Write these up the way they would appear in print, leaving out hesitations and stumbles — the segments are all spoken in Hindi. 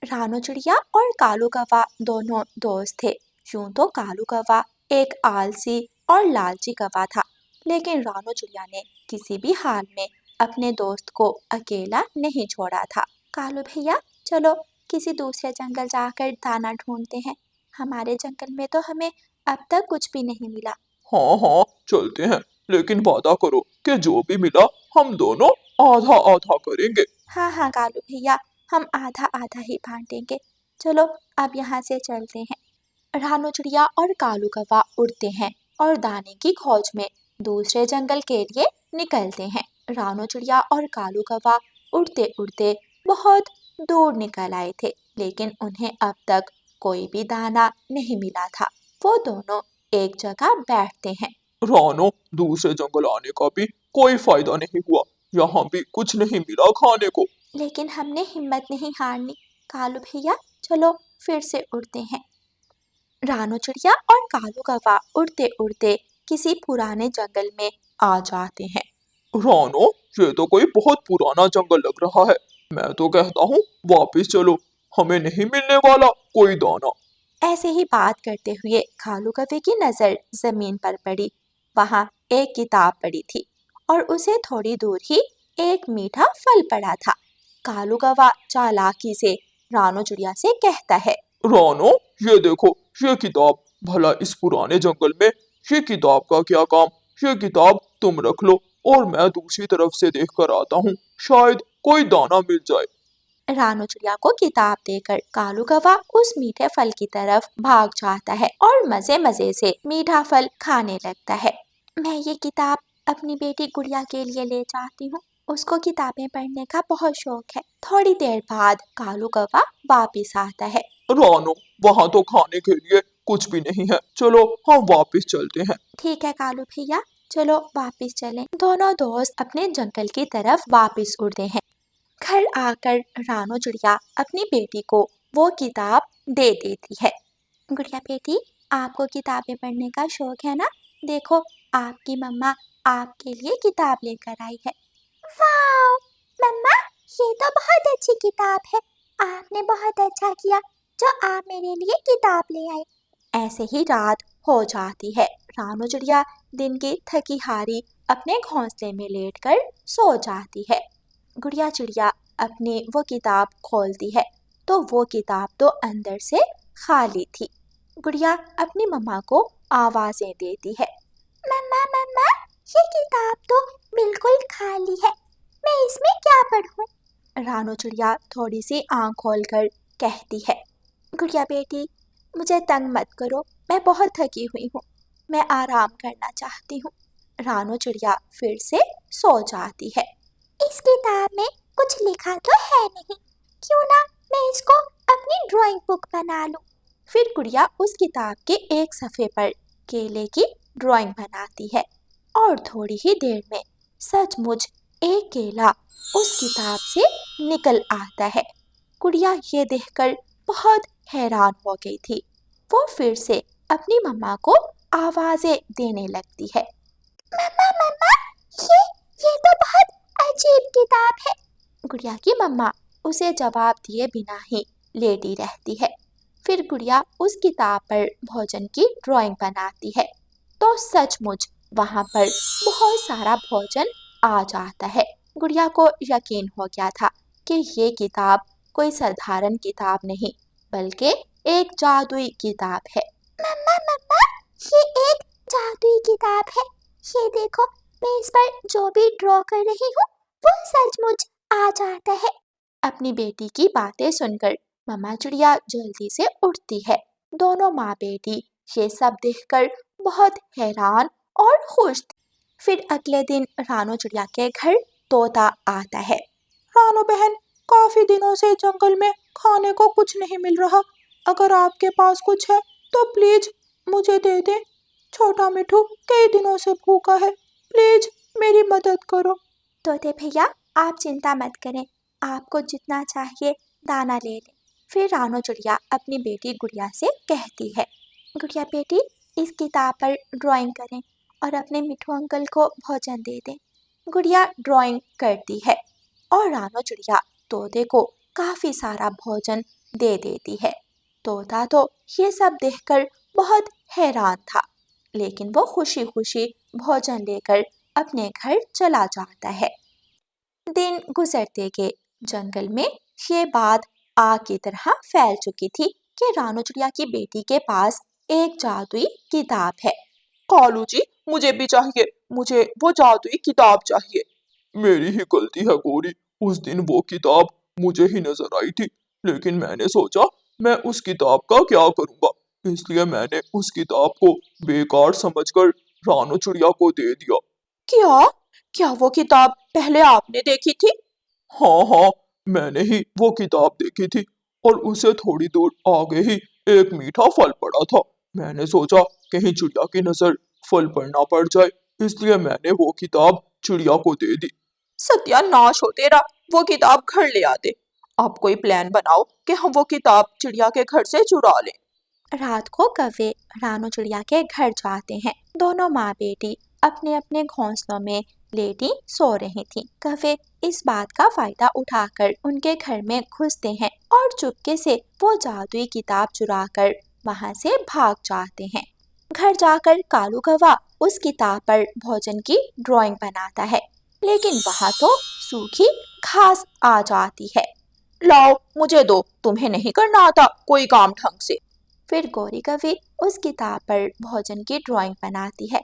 रानू चिड़िया और कालू कौवा दोनों दोस्त थे। यूं तो कालू कौवा एक आलसी और लालची कौवा था, लेकिन रानू चिड़िया ने किसी भी हाल में अपने दोस्त को अकेला नहीं छोड़ा था। कालू भैया, चलो किसी दूसरे जंगल जाकर दाना ढूंढते हैं। हमारे जंगल में तो हमें अब तक कुछ भी नहीं मिला। हाँ हाँ चलते हैं, लेकिन वादा करो कि जो भी मिला हम दोनों आधा आधा करेंगे। हाँ हाँ कालू भैया, हम आधा आधा ही बांटेंगे। चलो अब यहाँ से चलते हैं। रानू चिड़िया और कालू कौवा उड़ते हैं और दाने की खोज में दूसरे जंगल के लिए निकलते हैं। रानू चिड़िया और कालू कौवा उड़ते उड़ते बहुत दूर निकल आए थे, लेकिन उन्हें अब तक कोई भी दाना नहीं मिला था। वो दोनों एक जगह बैठते हैं। रानो, दूसरे जंगल आने का भी कोई फायदा नहीं हुआ, यहाँ भी कुछ नहीं मिला खाने को। लेकिन हमने हिम्मत नहीं हारनी। कालू भैया, चलो फिर से उड़ते हैं। रानू चिड़िया और कालू कौवा उड़ते उड़ते किसी पुराने जंगल में आ जाते हैं। रानो, ये तो कोई बहुत पुराना जंगल लग रहा है। मैं तो कहता हूँ वापस चलो, हमें नहीं मिलने वाला कोई दाना। ऐसे ही बात करते हुए कालू कौवे की नजर जमीन पर पड़ी। वहां एक किताब पड़ी थी और उसे थोड़ी दूर ही एक मीठा फल पड़ा था। कालू कौवा चालाकी से रानू चिड़िया से कहता है, रानो, ये देखो, ये किताब। भला इस पुराने जंगल में ये किताब का क्या काम? ये किताब तुम रख लो और मैं दूसरी तरफ से देख कर आता हूँ, शायद कोई दाना मिल जाए। रानू चिड़िया को किताब देकर कालू कौवा उस मीठे फल की तरफ भाग जाता है और मजे मजे से मीठा फल खाने लगता है। मैं ये किताब अपनी बेटी गुड़िया के लिए ले जाती हूँ। उसको किताबें पढ़ने का बहुत शौक है। थोड़ी देर बाद कालू कौवा वापिस आता है। रानो, वहाँ तो खाने के लिए कुछ भी नहीं है, चलो हम वापस चलते हैं। ठीक है कालू भैया, चलो वापिस चलें। दोनों दोस्त अपने जंगल की तरफ वापिस उड़ते हैं। घर आकर रानू चिड़िया अपनी बेटी को वो किताब दे देती है। गुड़िया बेटी, आपको किताबें पढ़ने का शौक है ना? देखो, आपकी मम्मा आपके लिए किताब लेकर आई है। वाह मम्मा, ये तो बहुत अच्छी किताब है। आपने बहुत अच्छा किया जो आप मेरे लिए किताब ले आए। ऐसे ही रात हो जाती है। रानू चिड़िया दिन की थकी हारी अपने घोंसले में लेटकर सो जाती है। गुड़िया चिड़िया अपनी वो किताब खोलती है तो वो किताब तो अंदर से खाली थी। गुड़िया अपनी मम्मा को आवाजें देती है, मम्मा मम्मा, ये किताब तो बिल्कुल खाली है, मैं इसमें क्या पढूं? रानू चिड़िया थोड़ी सी आंख खोलकर कहती है, गुड़िया बेटी, मुझे तंग मत करो, मैं बहुत थकी हुई हूँ, मैं आराम करना चाहती हूँ। रानू चिड़िया फिर से सो जाती है। इस किताब में कुछ लिखा तो है नहीं, क्यों ना मैं इसको अपनी ड्राइंग बुक बना लूं। फिर गुड़िया उस किताब के एक सफ़े पर केले की ड्राइंग बनाती है और थोड़ी ही देर में सचमुच एक केला उस किताब से निकल आता है। गुड़िया ये देखकर बहुत हैरान हो गई थी। वो फिर से अपनी मम्मा को आवाजें देने लगती है, मम्मा मम्मा, ये तो बहुत अजीब किताब है। गुड़िया की मम्मा उसे जवाब दिए बिना ही लेटी रहती है। फिर गुड़िया उस किताब पर भोजन की ड्राइंग बनाती है तो सचमुच वहां पर बहुत सारा भोजन आ जाता है। गुड़िया को यकीन हो गया था कि ये किताब कोई साधारण किताब नहीं, बल्कि एक जादुई किताब है। मम्मा मम्मा, ये एक जादुई किताब है। ये देखो, मैं इस पर जो भी ड्रॉ कर रही हूँ वो सचमुच आ जाता है। अपनी बेटी की बातें सुनकर मम्मा चिड़िया जल्दी से उठती है। दोनों माँ बेटी ये सब देखकर बहुत हैरान और खुश थी। फिर अगले दिन रानू चिड़िया के घर तोता आता है। रानो बहन, काफी दिनों से जंगल में खाने को कुछ नहीं मिल रहा, अगर आपके पास कुछ है तो प्लीज मुझे दे दे। छोटा मिठू कई दिनों से भूखा है, प्लीज मेरी मदद करो। तोते भैया, आप चिंता मत करें, आपको जितना चाहिए दाना ले लें। फिर रानू चिड़िया अपनी बेटी गुड़िया से कहती है, गुड़िया बेटी, इस किताब पर ड्राइंग करें और अपने मिठू अंकल को भोजन दे दें। गुड़िया ड्राइंग करती है और रानू चिड़िया तोते को काफ़ी सारा भोजन दे देती है। तोता तो ये सब देखकर बहुत हैरान था, लेकिन वो खुशी खुशी भोजन लेकर अपने घर चला जाता है। दिन गुजरते गए। जंगल में ये बात आग की तरह फैल चुकी थी कि रानू चिड़िया की बेटी के पास एक जादुई किताब है। कालू जी, मुझे भी चाहिए, मुझे वो जादुई किताब चाहिए। मेरी ही गलती है गोरी, उस दिन वो किताब मुझे ही नजर आई थी, लेकिन मैंने सोचा मैं उस किताब का क्या करूंगा, इसलिए मैंने उस किताब को बेकार समझकर रानू चिड़िया को दे दिया। क्या क्या वो किताब पहले आपने देखी थी? हाँ हाँ, मैंने ही वो किताब देखी थी और उसे थोड़ी दूर आगे ही एक मीठा फल पड़ा था। मैंने सोचा कहीं चिड़िया की नजर फल पर ना पड़ जाए, इसलिए मैंने वो किताब चिड़िया को दे दी। सत्यानाश हो तेरा, वो किताब घर ले आते। आप कोई प्लान बनाओ कि हम वो किताब चिड़िया के घर से चुरा लें। रात को कौवे रानू चिड़िया के घर जाते हैं। दोनों माँ बेटी अपने अपने घोंसलों में लेटी सो रही थी। कौवे इस बात का फायदा उठाकर उनके घर में घुसते हैं और चुपके से वो जादुई किताब चुराकर वहां से भाग जाते हैं। घर जाकर कालू कौवा उस किताब पर भोजन की ड्राइंग बनाता है, लेकिन वहां तो सूखी घास आ जाती है। लाओ मुझे दो, तुम्हें नहीं करना आता कोई काम ढंग से। फिर गौरी कवि उस किताब पर भोजन की ड्राइंग बनाती है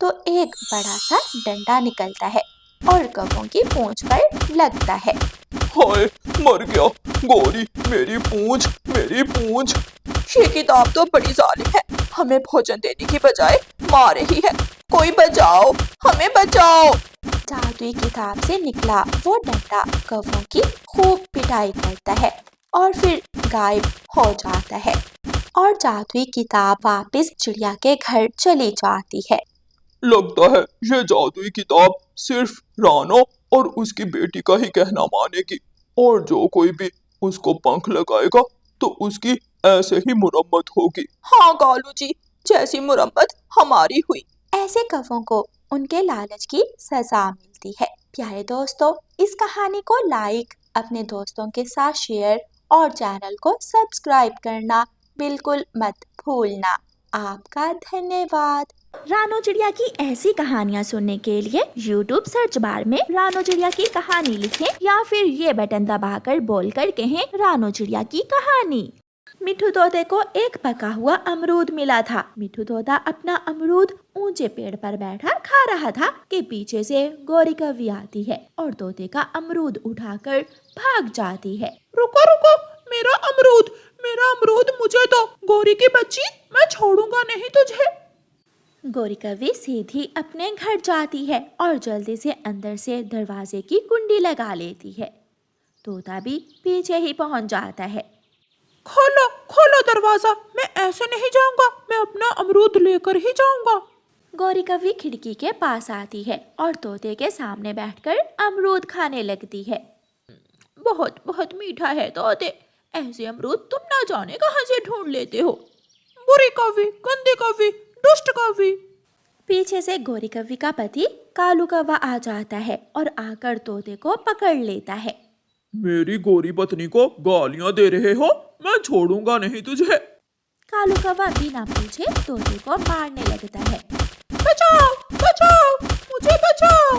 तो एक बड़ा सा डंडा निकलता है और कौवों की पूंछ पर लगता है। हाय, मर गया गौरी, मेरी पूंछ, मेरी पूंछ। ये किताब तो बड़ी जालिम है, हमें भोजन देने की बजाय मार रही है। कोई बचाओ, हमें बचाओ। जादुई किताब से निकला वो डंडा कौवों की खूब पिटाई करता है और फिर गायब हो जाता है और जादुई किताब वापस चिड़िया के घर चली जाती है। लगता है ये जादुई किताब सिर्फ रानो और उसकी बेटी का ही कहना मानेगी, और जो कोई भी उसको पंख लगाएगा तो उसकी ऐसे ही मुरम्मत होगी। हाँ कालू जी, जैसी मुरम्मत हमारी हुई। ऐसे कौवों को उनके लालच की सजा मिलती है। प्यारे दोस्तों, इस कहानी को लाइक, अपने दोस्तों के साथ शेयर और चैनल को सब्सक्राइब करना बिल्कुल मत भूलना। आपका धन्यवाद। रानो चिड़िया की ऐसी कहानियाँ सुनने के लिए YouTube सर्च बार में रानो चिड़िया की कहानी लिखें या फिर ये बटन दबाकर बोलकर कहें रानो चिड़िया की कहानी। मिठू तोते को एक पका हुआ अमरूद मिला था। मिठू तोता अपना अमरूद ऊंचे पेड़ पर बैठा खा रहा था कि पीछे से गौरी कौवी आती है और तोते का अमरूद उठाकर भाग जाती है। रुको रुको, मेरा अमरूद, मेरा अमरूद मुझे दो। गौरी की बच्ची, मैं छोड़ूंगा नहीं तुझे। गौरी कौवी सीधी अपने घर जाती है और जल्दी से अंदर से दरवाजे की कुंडी लगा लेती है। तोता भी पीछे ही पहुंच जाता है। खोलो खोलो दरवाजा, मैं ऐसे नहीं जाऊंगा, मैं अपना अमरूद लेकर ही जाऊंगा। गौरी कौवी खिड़की के पास आती है और तोते के सामने बैठकर अमरूद खाने लगती है। बहुत बहुत मीठा है तोते, ऐसे अमरूद तुम ना जाने कहां से ढूंढ लेते हो। बुरी कौवी, गंदी कौवी, दुष्ट कौवी। पीछे से गौरी कौवी का पति कालू कौवा आ जाता है और आकर तोते को पकड़ लेता है। मेरी गोरी पत्नी को गालियां दे रहे हो, मैं छोड़ूंगा नहीं तुझे। कालू कौवा बिना पूछे तोते को मारने लगता है। बचाओ बचाओ, मुझे बचाओ।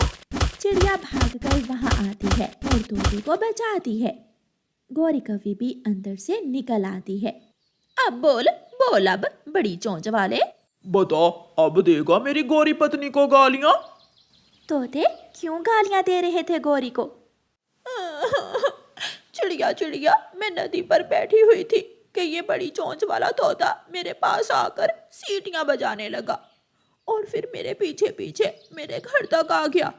चिड़िया भागकर वहां आती है और तोते को बचाती है। गौरी कौवी भी अंदर से निकल आती है। अब बोल बोल, अब बड़ी चोंच वाले, बता अब देगा मेरी गोरी पत्नी को गालियां। तोते क्यों गालियां दे रहे थे गौरी को? चिड़िया चिड़िया, मैं नदी पर बैठी हुई थी कि ये बड़ी चोंच वाला तोता मेरे पास आकर सीटियां बजाने लगा और फिर मेरे पीछे पीछे मेरे घर तक आ गया।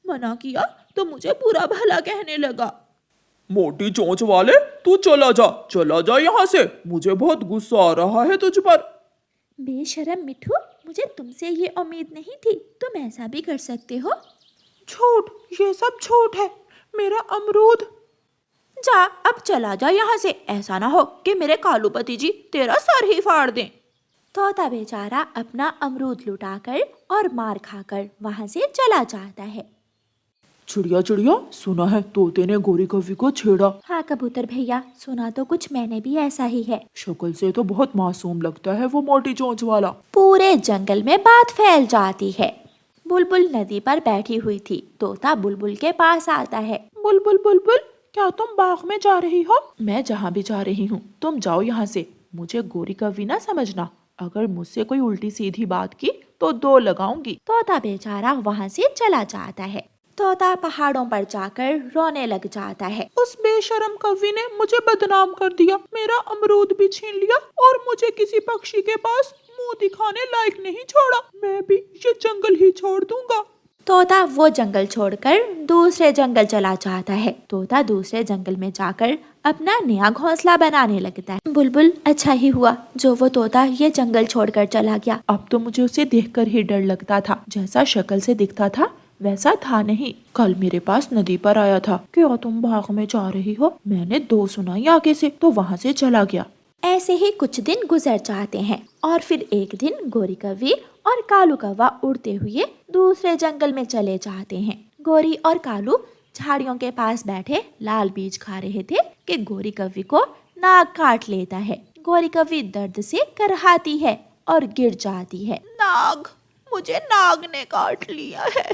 मना किया तो मुझे बुरा भला कहने लगा। मोटी चोंच वाले, तू चला जा यहाँ से, मुझे बहुत गुस्सा आ रहा है तुझ पर। बेशरम मिठू, मुझे तुमसे ये उम्मीद नहीं थी, तुम ऐसा भी कर सकते हो। झूठ, ये सब झूठ है, मेरा अमरूद। जा, अब चला जा यहाँ से, ऐसा ना हो कि मेरे कालू पति जी तेरा सर ही फाड़ दें। तोता बेचारा अपना अमरूद लुटाकर और मार खाकर वहां से चला जाता है। चिड़िया चिड़िया, सुना है तोते ने गोरी कौवी को छेड़ा। हाँ कबूतर भैया, सुना तो कुछ मैंने भी ऐसा ही है। शक्ल से तो बहुत मासूम लगता है वो मोटी चोंच वाला। पूरे जंगल में बात फैल जाती है। बुलबुल नदी पर बैठी हुई थी। तोता बुलबुल के पास आता है। बुलबुल बुलबुल, क्या तुम बाग में जा रही हो? मैं जहाँ भी जा रही हूँ, तुम जाओ यहाँ से। मुझे गोरी कौवी ना समझना। अगर मुझसे कोई उल्टी सीधी बात की तो 2 लगाऊंगी। तोता बेचारा वहाँ से चला जाता है। तोता पहाड़ों पर जाकर रोने लग जाता है। उस बेशरम कौवी ने मुझे बदनाम कर दिया, मेरा अमरूद भी छीन लिया और मुझे किसी पक्षी के पास मुंह दिखाने लायक नहीं छोड़ा। मैं भी ये जंगल ही छोड़ दूंगा। तोता वो जंगल छोड़कर दूसरे जंगल चला जाता है। तोता दूसरे जंगल में जाकर अपना नया घोंसला बनाने लगता है। बुलबुल, अच्छा ही हुआ जो वो तोता ये जंगल छोड़कर चला गया। अब तो मुझे उसे देखकर ही डर लगता था। जैसा शक्ल से दिखता था वैसा था नहीं। कल मेरे पास नदी पर आया था, क्या तुम बाग में जा रही हो? मैंने 2 सुनाई आगे से, तो वहाँ से चला गया। ऐसे ही कुछ दिन गुजर जाते हैं और फिर एक दिन गोरी कौवी और कालू कौवा उड़ते हुए दूसरे जंगल में चले जाते हैं। गोरी और कालू झाड़ियों के पास बैठे लाल बीज खा रहे थे कि गोरी कौवी को नाग काट लेता है। गोरी कौवी दर्द से करहाती है और गिर जाती है। नाग, मुझे नाग ने काट लिया है।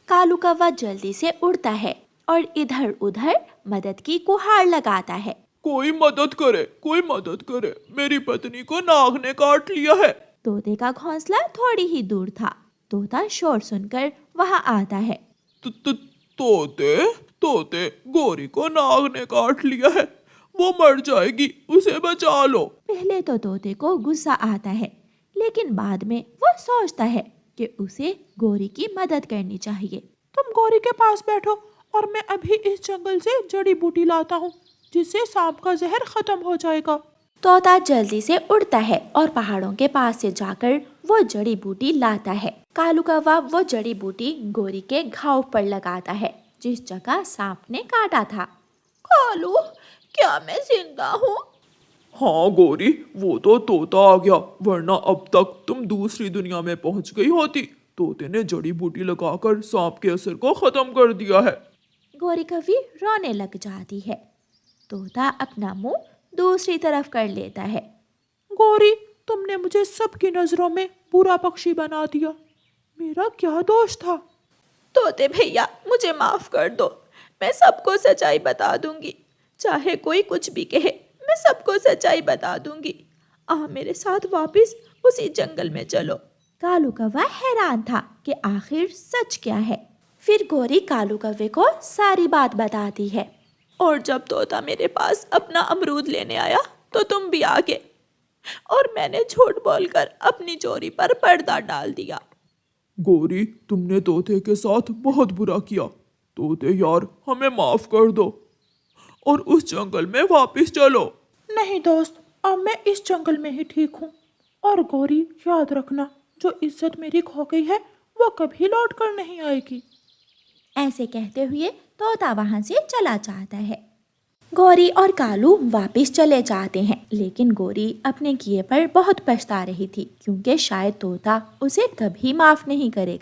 कालू कौवा जल्दी से उड़ता है और इधर उधर मदद की गुहार लगाता है। कोई मदद करे, कोई मदद करे, मेरी पत्नी को नाग ने काट लिया है। तोते का घोंसला थोड़ी ही दूर था। तोता शोर सुनकर वहां आता है। तोते तोते, गोरी को नाग ने काट लिया है, वो मर जाएगी, उसे बचा लो। पहले तो तोते को गुस्सा आता है, लेकिन बाद में वो सोचता है कि उसे गोरी की मदद करनी चाहिए। तुम गोरी के पास बैठो और मैं अभी इस जंगल से जड़ी बूटी लाता हूँ, जिससे सांप का जहर खत्म हो जाएगा। तोता जल्दी से उड़ता है और पहाड़ों के पास से जाकर वो जड़ी बूटी लाता है। कालू कौवा वो जड़ी बूटी गोरी के घाव पर लगाता है जिस जगह सांप ने काटा था। कालू, क्या मैं जिंदा हूँ? हाँ गोरी, वो तो तोता आ गया, वरना अब तक तुम दूसरी दुनिया में पहुँच गई होती। तोते ने जड़ी बूटी लगाकर सांप के असर को खत्म कर दिया है। गोरी कौवी रोने लग जाती है। तोता अपना मुंह दूसरी तरफ कर लेता है। गोरी, तुमने मुझे सबकी नजरों में बुरा पक्षी बना दिया, मेरा क्या दोष था? तोते भैया, मुझे माफ कर दो, मैं सबको सच्चाई बता दूंगी। चाहे कोई कुछ भी कहे, मैं सबको सच्चाई बता दूंगी। मेरे साथ वापस उसी जंगल में चलो। कालू कौवा हैरान था कि आखिर सच क्या है। फिर गोरी कालू कौवे को सारी बात बताती है। और जब तोता मेरे पास अपना अमरूद लेने आया तो तुम भी आ गए और मैंने झूठ बोलकर अपनी चोरी पर पर्दा डाल दिया। गोरी, तुमने तोते के साथ बहुत बुरा किया। तोते यार, हमें माफ कर दो और उस जंगल में वापस चलो। नहीं दोस्त, अब मैं इस जंगल में ही ठीक हूँ। और गौरी, याद रखना, जो इज्जत मेरी खो गई है वो कभी लौट कर नहीं आएगी। ऐसे कहते हुए तोता वहां से चला जाता है। गोरी और कालू वापस चले जाते हैं, लेकिन गोरी अपने किए पर बहुत पछता रही थी क्योंकि शायद तोता उसे कभी माफ नहीं करेगा।